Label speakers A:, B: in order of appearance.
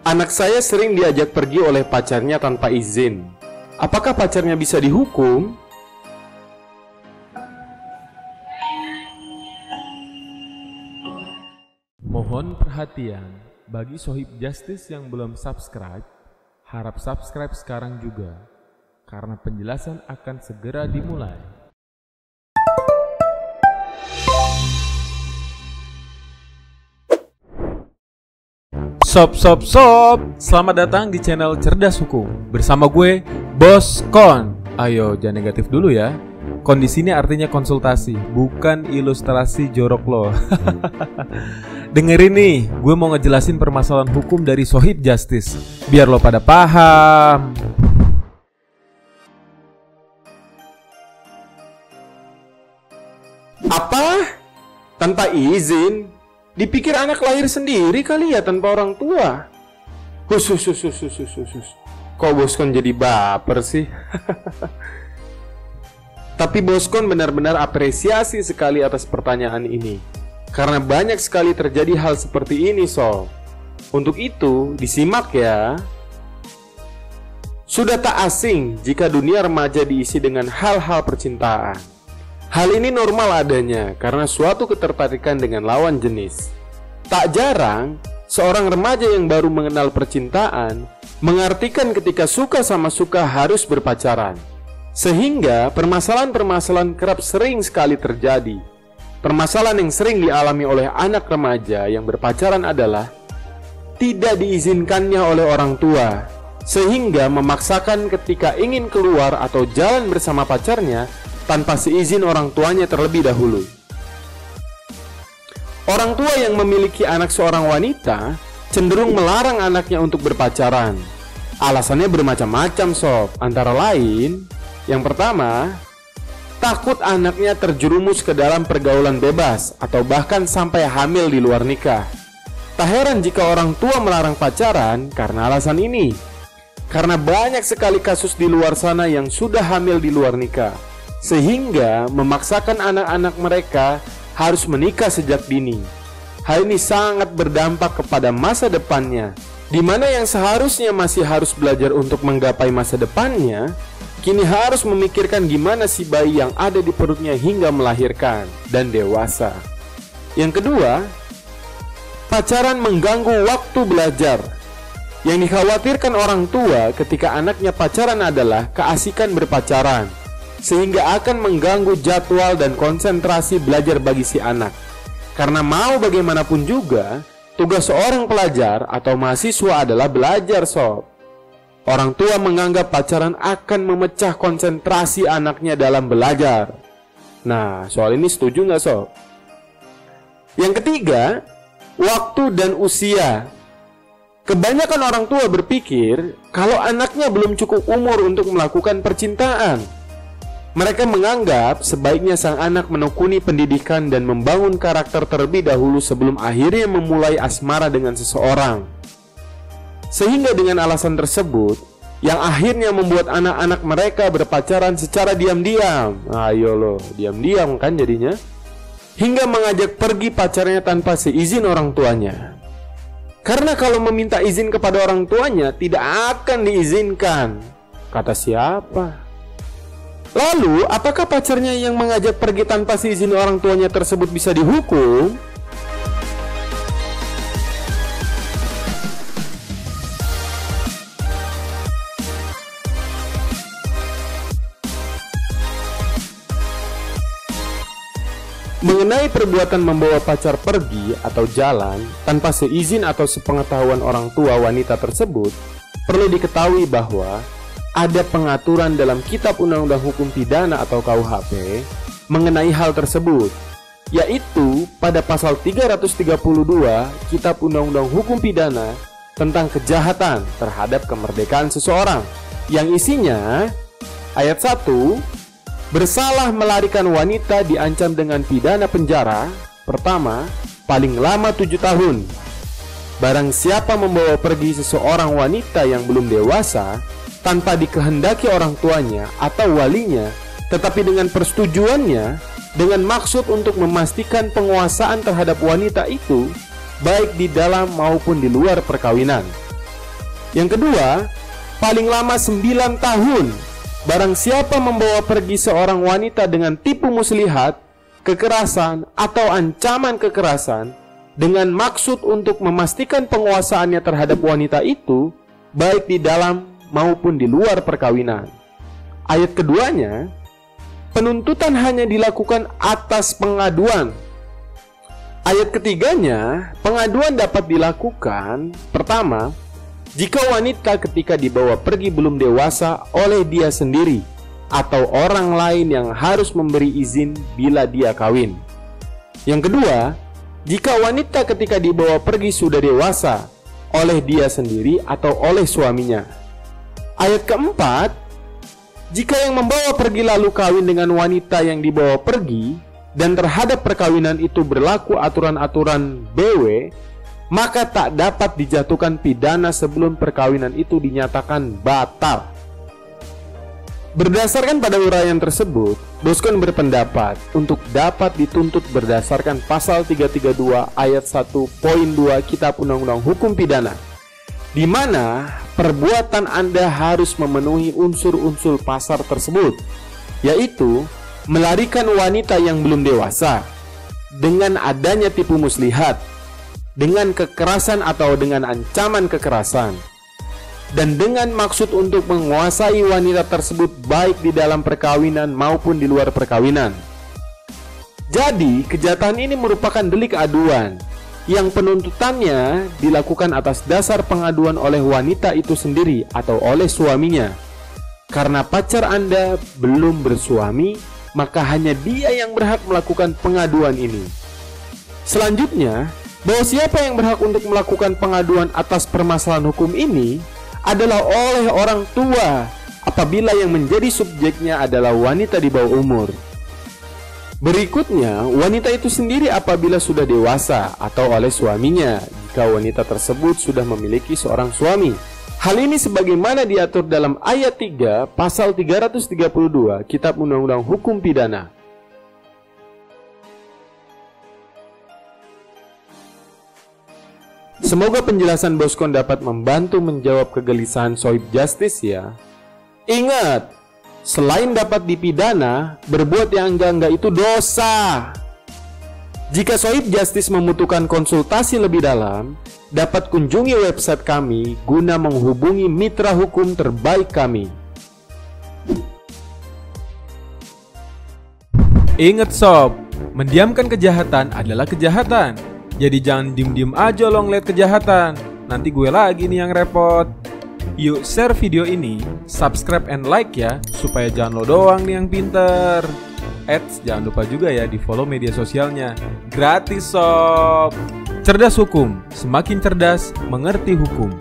A: Anak saya sering diajak pergi oleh pacarnya tanpa izin. Apakah pacarnya bisa dihukum?
B: Mohon perhatian bagi Sohib Justice yang belum subscribe, harap subscribe sekarang juga, karena penjelasan akan segera dimulai. Sob, selamat datang di channel Cerdas Hukum bersama gue, Bos Kon. Ayo, jangan negatif dulu ya. Kondisi ini artinya konsultasi, bukan ilustrasi jorok lo. Dengerin nih, gue mau ngejelasin permasalahan hukum dari Sohib Justice, biar lo pada paham.
A: Apa? Tanpa izin? Dipikir anak lahir sendiri kali ya tanpa orang tua? Khusus. Kok Boskon jadi baper sih? Tapi Boskon benar-benar apresiasi sekali atas pertanyaan ini, karena banyak sekali terjadi hal seperti ini, Sob. Untuk itu, disimak ya. Sudah tak asing jika dunia remaja diisi dengan hal-hal percintaan. Hal ini normal adanya karena suatu ketertarikan dengan lawan jenis. Tak jarang, seorang remaja yang baru mengenal percintaan mengartikan ketika suka sama suka harus berpacaran. Sehingga permasalahan-permasalahan kerap sering sekali terjadi. Permasalahan yang sering dialami oleh anak remaja yang berpacaran adalah tidak diizinkannya oleh orang tua, sehingga memaksakan ketika ingin keluar atau jalan bersama pacarnya tanpa seizin orang tuanya terlebih dahulu. Orang tua yang memiliki anak seorang wanita cenderung melarang anaknya untuk berpacaran. Alasannya bermacam-macam, Sob. Antara lain, yang pertama, takut anaknya terjerumus ke dalam pergaulan bebas atau bahkan sampai hamil di luar nikah. Tak heran jika orang tua melarang pacaran karena alasan ini. Karena banyak sekali kasus di luar sana yang sudah hamil di luar nikah, sehingga memaksakan anak-anak mereka harus menikah sejak dini. Hal ini sangat berdampak kepada masa depannya, di mana yang seharusnya masih harus belajar untuk menggapai masa depannya, kini harus memikirkan gimana si bayi yang ada di perutnya hingga melahirkan dan dewasa. Yang kedua, pacaran mengganggu waktu belajar. Yang dikhawatirkan orang tua ketika anaknya pacaran adalah keasikan berpacaran, sehingga akan mengganggu jadwal dan konsentrasi belajar bagi si anak. Karena mau bagaimanapun juga, tugas seorang pelajar atau mahasiswa adalah belajar, Sob. Orang tua menganggap pacaran akan memecah konsentrasi anaknya dalam belajar. Nah, soal ini setuju nggak, Sob? Yang ketiga, waktu dan usia. Kebanyakan orang tua berpikir kalau anaknya belum cukup umur untuk melakukan percintaan. Mereka menganggap sebaiknya sang anak menekuni pendidikan dan membangun karakter terlebih dahulu sebelum akhirnya memulai asmara dengan seseorang. Sehingga dengan alasan tersebut, yang akhirnya membuat anak-anak mereka berpacaran secara diam-diam. Ayo loh, diam-diam kan jadinya. Hingga mengajak pergi pacarnya tanpa seizin orang tuanya. Karena kalau meminta izin kepada orang tuanya, tidak akan diizinkan. Kata siapa? Lalu, apakah pacarnya yang mengajak pergi tanpa seizin orang tuanya tersebut bisa dihukum? Mengenai perbuatan membawa pacar pergi atau jalan tanpa seizin atau sepengetahuan orang tua wanita tersebut, perlu diketahui bahwa ada pengaturan dalam Kitab Undang-Undang Hukum Pidana atau KUHP mengenai hal tersebut, yaitu pada pasal 332 Kitab Undang-Undang Hukum Pidana tentang kejahatan terhadap kemerdekaan seseorang, yang isinya ayat 1, bersalah melarikan wanita diancam dengan pidana penjara, pertama, paling lama 7 tahun. Barang siapa membawa pergi seseorang wanita yang belum dewasa tanpa dikehendaki orang tuanya atau walinya, tetapi dengan persetujuannya, dengan maksud untuk memastikan penguasaan terhadap wanita itu, baik di dalam maupun di luar perkawinan. Yang kedua, paling lama 9 tahun. Barang siapa membawa pergi seorang wanita dengan tipu muslihat, kekerasan, atau ancaman kekerasan, dengan maksud untuk memastikan penguasaannya terhadap wanita itu, baik di dalam maupun di luar perkawinan. Ayat keduanya, penuntutan hanya dilakukan atas pengaduan. Ayat ketiganya, pengaduan dapat dilakukan, pertama, jika wanita ketika dibawa pergi belum dewasa oleh dia sendiri atau orang lain yang harus memberi izin bila dia kawin. Yang kedua, jika wanita ketika dibawa pergi sudah dewasa oleh dia sendiri atau oleh suaminya. Ayat keempat, jika yang membawa pergi lalu kawin dengan wanita yang dibawa pergi dan terhadap perkawinan itu berlaku aturan-aturan BW, maka tak dapat dijatuhkan pidana sebelum perkawinan itu dinyatakan batal. Berdasarkan pada uraian tersebut, Boskon berpendapat untuk dapat dituntut berdasarkan pasal 332 ayat 1.2 Kitab Undang-Undang Hukum Pidana, di mana perbuatan Anda harus memenuhi unsur-unsur pasal tersebut, yaitu melarikan wanita yang belum dewasa dengan adanya tipu muslihat, dengan kekerasan atau dengan ancaman kekerasan, dan dengan maksud untuk menguasai wanita tersebut baik di dalam perkawinan maupun di luar perkawinan. Jadi, kejahatan ini merupakan delik aduan yang penuntutannya dilakukan atas dasar pengaduan oleh wanita itu sendiri atau oleh suaminya. Karena pacar Anda belum bersuami, maka hanya dia yang berhak melakukan pengaduan ini. Selanjutnya, bahwa siapa yang berhak untuk melakukan pengaduan atas permasalahan hukum ini adalah oleh orang tua apabila yang menjadi subjeknya adalah wanita di bawah umur. Berikutnya, wanita itu sendiri apabila sudah dewasa atau oleh suaminya jika wanita tersebut sudah memiliki seorang suami. Hal ini sebagaimana diatur dalam ayat 3 pasal 332 Kitab Undang-Undang Hukum Pidana. Semoga penjelasan Boskon dapat membantu menjawab kegelisahan Sohib Justice ya. Ingat, selain dapat dipidana, berbuat yang enggak-enggak itu dosa. Jika Sohib Justice membutuhkan konsultasi lebih dalam, dapat kunjungi website kami guna menghubungi mitra hukum terbaik kami.
B: Ingat sob, mendiamkan kejahatan adalah kejahatan. Jadi jangan diem-diem aja lo ngeliat kejahatan. Nanti gue lagi nih yang repot. Yuk share video ini, subscribe and like ya, supaya jangan lo doang nih yang pinter. Jangan lupa juga ya di follow media sosialnya. Gratis sob. Cerdas Hukum, semakin cerdas mengerti hukum.